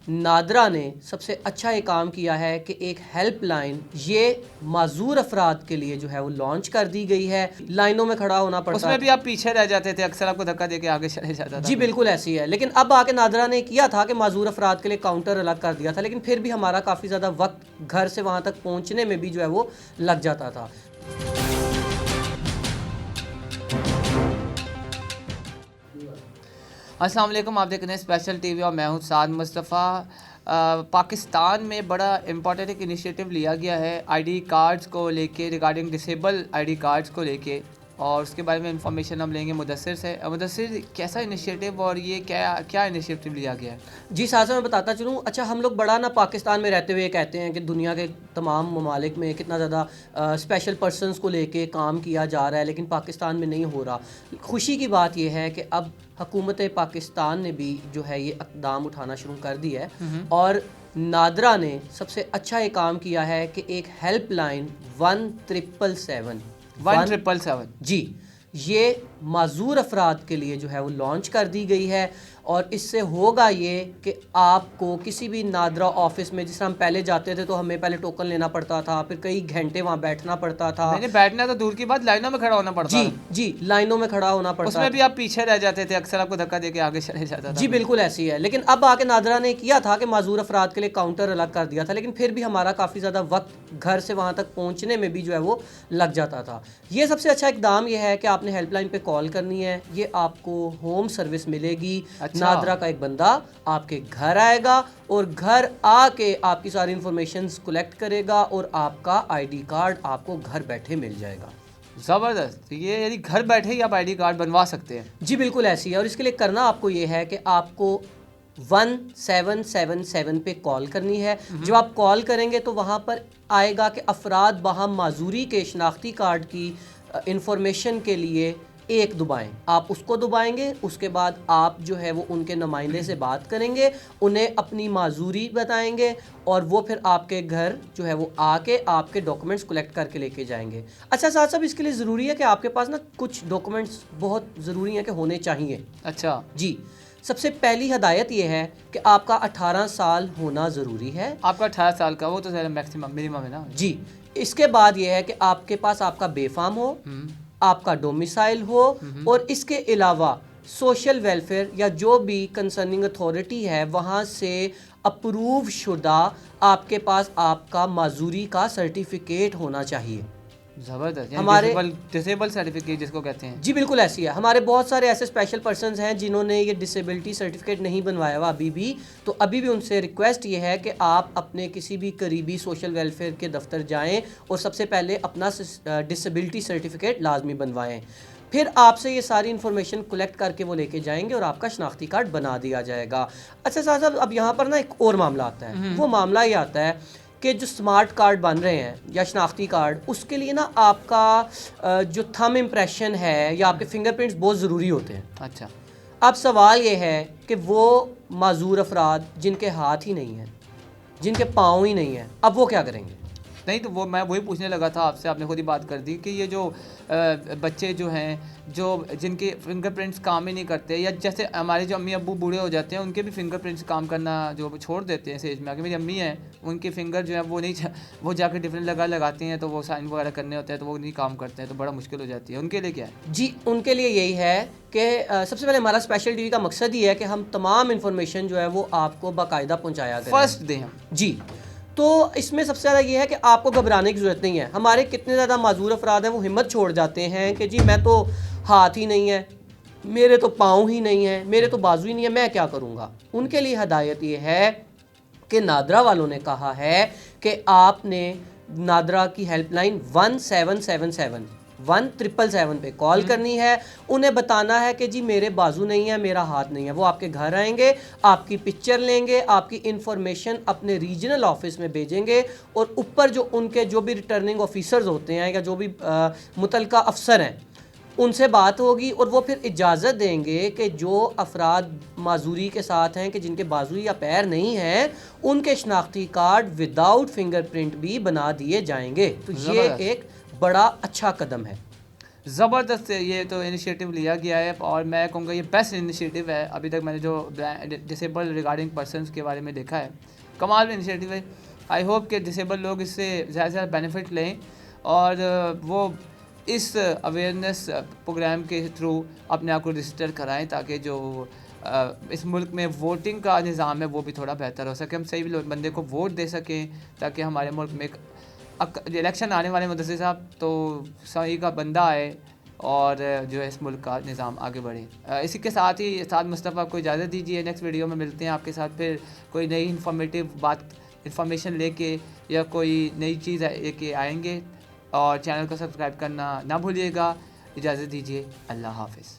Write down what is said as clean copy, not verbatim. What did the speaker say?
نادرا نے سب سے اچھا یہ کام کیا ہے کہ ایک ہیلپ لائن یہ معذور افراد کے لیے جو ہے وہ لانچ کر دی گئی ہے. لائنوں میں کھڑا ہونا پڑتا ہے, اس میں بھی آپ پیچھے رہ جاتے تھے, اکثر آپ کو دھکا دے کے آگے چلے جاتا تھا. جی بالکل ایسی ہے, لیکن اب آ کے نادرا نے کیا تھا کہ معذور افراد کے لیے کاؤنٹر الگ کر دیا تھا, لیکن پھر بھی ہمارا کافی زیادہ وقت گھر سے وہاں تک پہنچنے میں بھی جو ہے وہ لگ جاتا تھا. السلام علیکم, آپ دیکھ رہے ہیں اسپیشل ٹی وی اور میں ہوں سعد مصطفیٰ. پاکستان میں بڑا امپورٹنٹ ایک انیشیٹو لیا گیا ہے آئی ڈی کارڈز کو لے کے, regarding disable I D cards کو لے کے, اور اس کے بارے میں انفارمیشن ہم لیں گے مدثر سے. مدثر, کیسا انیشیٹو اور یہ کیا انیشیٹو لیا گیا ہے؟ جی ساتھ میں بتاتا چلوں. اچھا, ہم لوگ بڑا نا پاکستان میں رہتے ہوئے کہتے ہیں کہ دنیا کے تمام ممالک میں کتنا زیادہ اسپیشل پرسنز کو لے کے کام کیا جا رہا ہے, لیکن پاکستان میں نہیں ہو رہا. خوشی کی بات یہ ہے کہ اب حکومت پاکستان نے بھی جو ہے یہ اقدام اٹھانا شروع کر دیا ہے, اور نادرا نے سب سے اچھا یہ کام کیا ہے کہ ایک ہیلپ لائن 1777 جی یہ معذور افراد کے لیے جو ہے وہ لانچ کر دی گئی ہے. اور اس سے ہوگا یہ کہ آپ کو کسی بھی نادرا آفس میں, جس طرح ہم پہلے جاتے تھے تو ہمیں پہلے ٹوکن لینا پڑتا تھا, پھر کئی گھنٹے وہاں بیٹھنا پڑتا تھا. بیٹھنا تو دور کی بات, لائنوں میں کھڑا ہونا پڑتا. جی لائنوں میں کھڑا ہونا پڑتا, اس میں بھی آپ پیچھے رہ جاتے تھے, اکثر آپ کو دھکا دے کے آگے چلے جاتا تھا. جی بالکل ایسی ہے, لیکن اب آ کے نادرا نے کیا تھا کہ معذور افراد کے لیے کاؤنٹر الگ کر دیا تھا, لیکن پھر بھی ہمارا کافی زیادہ وقت گھر سے وہاں تک پہنچنے میں بھی جو ہے وہ لگ جاتا تھا. یہ سب سے اچھا اقدام یہ ہے کہ آپ نے ہیلپ لائن پہ کال کرنی ہے, یہ آپ کو ہوم سروس ملے گی. نادرا کا ایک بندہ آپ کے گھر آئے گا اور گھر آ کے آپ کی ساری انفارمیشنز کلیکٹ کرے گا, اور آپ کا آئی ڈی کارڈ آپ کو گھر بیٹھے مل جائے گا. زبردست. یہ یعنی گھر بیٹھے ہی آپ آئی ڈی کارڈ بنوا سکتے ہیں؟ جی بالکل ایسی ہے, اور اس کے لیے کرنا آپ کو یہ ہے کہ آپ کو 1777 پہ کال کرنی ہے. جب آپ کال کریں گے تو وہاں پر آئے گا کہ افراد باہم معذوری کے شناختی کارڈ کی انفارمیشن کے لیے ایک دبائیں. آپ اس کو دبائیں گے, اس کے بعد آپ جو ہے وہ ان کے نمائندے سے بات کریں گے, انہیں اپنی معذوری بتائیں گے, اور وہ پھر آپ کے گھر جو ہے وہ آ کے آپ کے ڈاکومنٹس کلیکٹ کر کے لے کے جائیں گے. اچھا ساتھ صاحب, اس کے لیے ضروری ہے کہ آپ کے پاس نا کچھ ڈاکومنٹس بہت ضروری ہیں کہ ہونے چاہیے. اچھا جی, سب سے پہلی ہدایت یہ ہے کہ آپ کا 18 سال ہونا ضروری ہے. آپ کا 18 سال کا, وہ تو میکسیمم منیمم ہے نا. جی, اس کے بعد یہ ہے کہ آپ کے پاس آپ کا بے فام ہو, آپ کا ڈومیسائل ہو, اور اس کے علاوہ سوشل ویلفیئر یا جو بھی کنسرننگ اتھارٹی ہے وہاں سے اپروو شدہ آپ کے پاس آپ کا معذوری کا سرٹیفکیٹ ہونا چاہیے. زبردست. ہمارے ڈسیبل سرٹیفکیٹ جس کو کہتے ہیں. جی بالکل ایسی ہے. ہمارے بہت سارے ایسے اسپیشل پرسنز ہیں جنہوں نے یہ ڈسیبلٹی سرٹیفکیٹ نہیں بنوایا ہوا ابھی بھی, تو ابھی بھی ان سے ریکویسٹ یہ ہے کہ آپ اپنے کسی بھی قریبی سوشل ویلفیئر کے دفتر جائیں اور سب سے پہلے اپنا ڈسیبلٹی سرٹیفکیٹ لازمی بنوائیں. پھر آپ سے یہ ساری انفارمیشن کلیکٹ کر کے وہ لے کے جائیں گے اور آپ کا شناختی کارڈ بنا دیا جائے گا. اچھا صاحب, اب یہاں پر نا ایک اور معاملہ آتا ہے. وہ معاملہ یہ آتا ہے کہ جو سمارٹ کارڈ بن رہے ہیں یا شناختی کارڈ, اس کے لیے نا آپ کا جو تھم امپریشن ہے یا آپ کے فنگر پرنٹس بہت ضروری ہوتے ہیں. اچھا, اب سوال یہ ہے کہ وہ معذور افراد جن کے ہاتھ ہی نہیں ہیں, جن کے پاؤں ہی نہیں ہیں, اب وہ کیا کریں گے؟ نہیں تو وہ میں وہی پوچھنے لگا تھا آپ سے, آپ نے خود ہی بات کر دی کہ یہ جو بچے جو ہیں جن کے فنگر پرنٹس کام ہی نہیں کرتے, یا جیسے ہمارے جو امی ابو بوڑھے ہو جاتے ہیں ان کے بھی فنگر پرنٹس کام کرنا جو چھوڑ دیتے ہیں اس ایج میں. آگے میری امی ہیں, ان کے فنگر جو ہے وہ جا کے ڈفرینٹ لگاتے ہیں, تو وہ سائن وغیرہ کرنے ہوتے ہیں تو وہ نہیں کام کرتے ہیں, تو بڑا مشکل ہو جاتی ہے. ان کے لیے کیا ہے؟ جی, ان کے لیے یہی ہے کہ سب سے پہلے ہمارا اسپیشل ٹی وی کا مقصد یہ ہے کہ ہم تمام انفارمیشن جو ہے وہ آپ کو باقاعدہ پہنچایا کریں. فرسٹ دیں ہم. جی, تو اس میں سب سے زیادہ یہ ہے کہ آپ کو گھبرانے کی ضرورت نہیں ہے. ہمارے کتنے زیادہ معذور افراد ہیں وہ ہمت چھوڑ جاتے ہیں کہ جی میں تو ہاتھ ہی نہیں ہے, میرے تو پاؤں ہی نہیں ہیں, میرے تو بازو ہی نہیں ہے, میں کیا کروں گا. ان کے لیے ہدایت یہ ہے کہ نادرا والوں نے کہا ہے کہ آپ نے نادرا کی ہیلپ لائن 1777 پہ کال کرنی ہے. انہیں بتانا ہے کہ جی میرے بازو نہیں ہے, میرا ہاتھ نہیں ہے. وہ آپ کے گھر آئیں گے, آپ کی پکچر لیں گے, آپ کی انفارمیشن اپنے ریجنل آفس میں بھیجیں گے, اور اوپر جو ان کے جو بھی ریٹرننگ آفیسرز ہوتے ہیں یا جو بھی متعلقہ افسر ہیں ان سے بات ہوگی, اور وہ پھر اجازت دیں گے کہ جو افراد معذوری کے ساتھ ہیں کہ جن کے بازو یا پیر نہیں ہیں ان کے شناختی کارڈ وداؤٹ فنگر پرنٹ بھی بنا دیے جائیں گے. تو یہ ایک بڑا اچھا قدم ہے. زبردست یہ تو انیشیٹو لیا گیا ہے، اور میں کہوں گا یہ بیسٹ انیشیٹو ہے ابھی تک میں نے جو ڈسیبل ریگارڈنگ پرسنس کے بارے میں دیکھا ہے. کمال انیشیٹو ہے. آئی ہوپ کہ ڈسیبل لوگ اس سے زیادہ سے زیادہ بینیفٹ لیں اور وہ اس اویئرنیس پروگرام کے تھرو اپنے آپ کو رجسٹر کرائیں، تاکہ جو اس ملک میں ووٹنگ کا نظام ہے وہ بھی تھوڑا بہتر ہو سکے، ہم صحیح بندے کو ووٹ دے سکیں، تاکہ ہمارے ملک میں الیکشن آنے والے مدثر صاحب تو صحیح کا بندہ آئے اور جو ہے اس ملک کا نظام آگے بڑھے. اسی کے ساتھ ہی ساتھ مصطفیٰ کو اجازت دیجیے، نیکسٹ ویڈیو میں ملتے ہیں آپ کے ساتھ پھر کوئی نئی انفارمیشن لے کے یا کوئی نئی چیز لے کے آئیں گے. اور چینل کو سبسکرائب کرنا نہ بھولیے گا. اجازت دیجیے، اللہ حافظ.